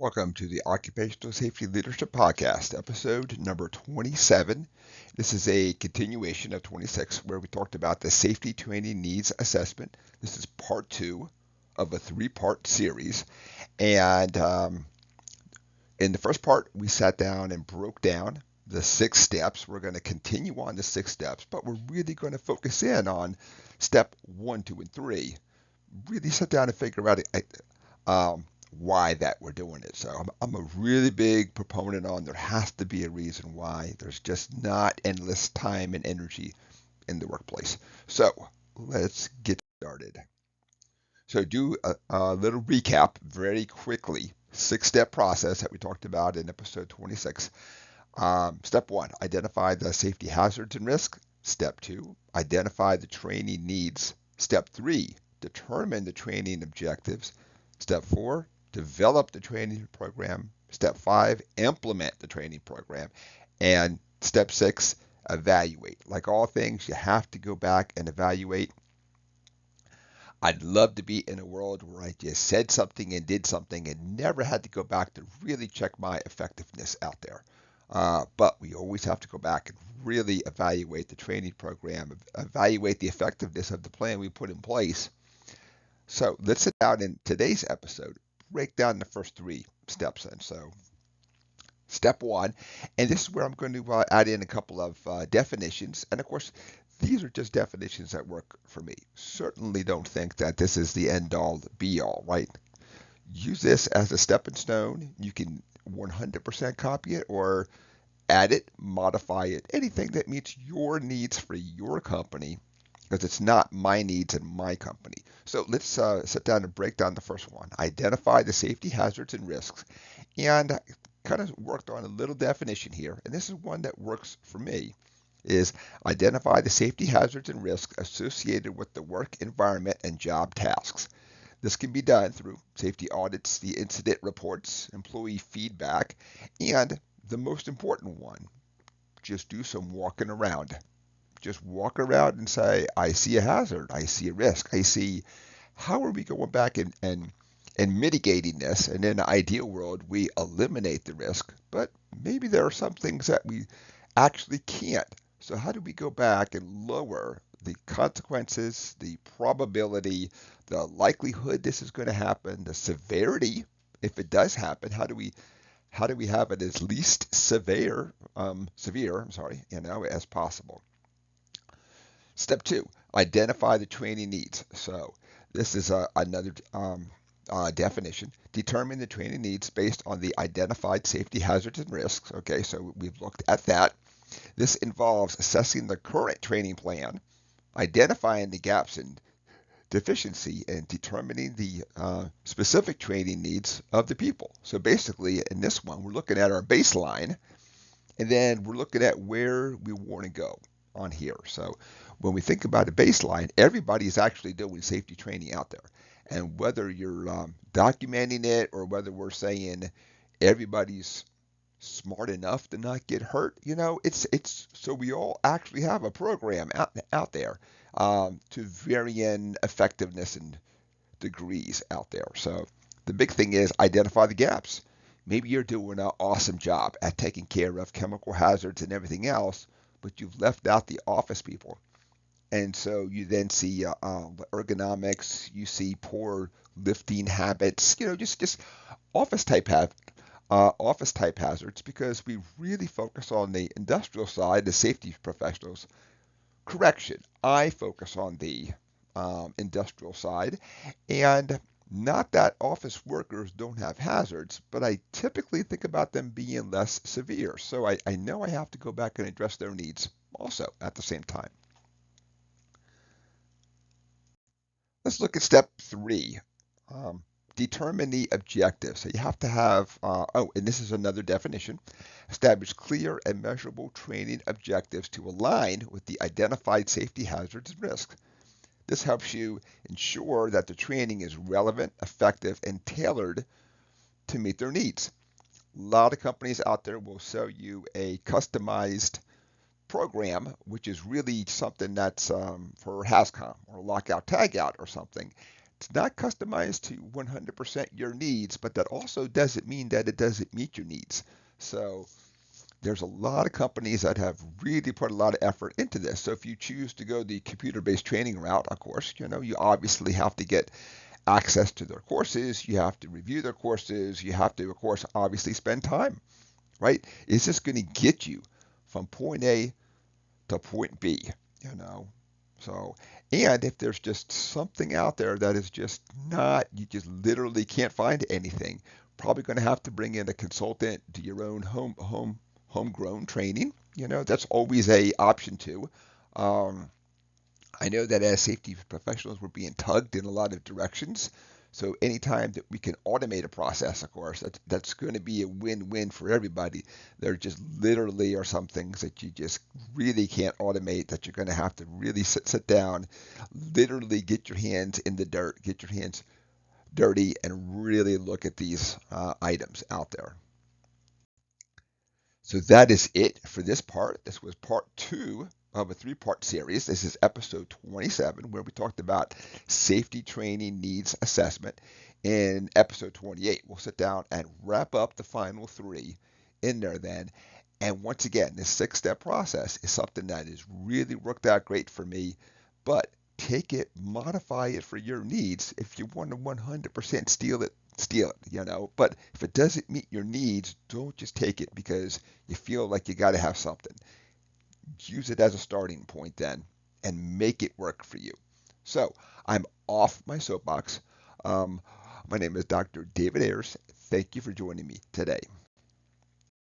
Welcome to the Occupational Safety Leadership Podcast, episode number 27. This is a continuation of 26, where we talked about the Safety Training Needs Assessment. This is part two of a three-part series. And in the first part, we sat down and broke down the 6 steps. We're going to continue on the 6 steps, but we're really going to focus in on step 1, 2, and 3. Really sit down and figure out why that we're doing it. So I'm a really big proponent on there has to be a reason why. There's just not endless time and energy in the workplace. So let's get started. So do a little recap very quickly. 6-step process that we talked about in episode 26. Step 1, identify the safety hazards and risks. Step 2, identify the training needs. Step 3, determine the training objectives. Step 4, develop the training program. Step 5, implement the training program. And step 6, evaluate. Like all things, you have to go back and evaluate. I'd love to be in a world where I just said something and did something and never had to go back to really check my effectiveness out there. But we always have to go back and really evaluate the training program, evaluate the effectiveness of the plan we put in place. So let's sit down in today's episode, break down the first 3 steps. And so step 1, and this is where I'm going to add in a couple of definitions. And of course, these are just definitions that work for me. Certainly don't think that this is the end all be all, right? Use this as a stepping stone. You can 100% copy it or add it, modify it, anything that meets your needs for your company, because it's not my needs and my company. So let's sit down and break down the first one. Identify the safety hazards and risks. And kind of worked on a little definition here, and this is one that works for me, is identify the safety hazards and risks associated with the work environment and job tasks. This can be done through safety audits, the incident reports, employee feedback, and the most important one, just do some walking around. Just walk around and say, I see a hazard, I see a risk, I see how are we going back and mitigating this. And in an ideal world, we eliminate the risk, but maybe there are some things that we actually can't. So how do we go back and lower the consequences, the probability, the likelihood this is going to happen, the severity if it does happen? How do we have it as least severe, as possible? Step 2, identify the training needs. So this is another definition. Determine the training needs based on the identified safety hazards and risks. Okay, so we've looked at that. This involves assessing the current training plan, identifying the gaps and deficiency, and determining the specific training needs of the people. So basically, in this one, we're looking at our baseline, and then we're looking at where we want to go on here. So when we think about a baseline, everybody is actually doing safety training out there. And whether you're documenting it or whether we're saying everybody's smart enough to not get hurt, it's so we all actually have a program out there to varying effectiveness and degrees out there. So the big thing is identify the gaps. Maybe you're doing an awesome job at taking care of chemical hazards and everything else, but you've left out the office people. And so you then see ergonomics, you see poor lifting habits, just office type hazards, because we really focus on the industrial side, the safety professionals. Correction, I focus on the industrial side, and not that office workers don't have hazards, but I typically think about them being less severe. So I know I have to go back and address their needs also at the same time. Let's look at step 3. Determine the objective. So you have to have, and this is another definition, establish clear and measurable training objectives to align with the identified safety hazards and risks. This helps you ensure that the training is relevant, effective, and tailored to meet their needs. A lot of companies out there will sell you a customized program, which is really something that's for HAZCOM or lockout tagout or something. It's not customized to 100% your needs, but that also doesn't mean that it doesn't meet your needs. So there's a lot of companies that have really put a lot of effort into this. So if you choose to go the computer-based training route, of course, you obviously have to get access to their courses. You have to review their courses. You have to, of course, obviously spend time, right? Is this going to get you from point A to point B? You know, so, and if there's just something out there that is just not, you just literally can't find anything, probably going to have to bring in a consultant, do your own homegrown training. That's always a option too. Um, I know that as safety professionals, we're being tugged in a lot of directions. So anytime that we can automate a process, of course, that's going to be a win-win for everybody. There just literally are some things that you just really can't automate that you're going to have to really sit down, literally get your hands in the dirt, get your hands dirty, and really look at these items out there. So that is it for this part. This was part two of a three-part series. This is episode 27, where we talked about safety training needs assessment. In episode 28, we'll sit down and wrap up the final three in there then. And once again, this six-step process is something that has really worked out great for me, but take it, modify it for your needs. If you want to 100% steal it. But if it doesn't meet your needs, don't just take it because you feel like you got to have something. Use it as a starting point then and make it work for you. So I'm off my soapbox. My name is Dr. David Ayers. Thank you for joining me today.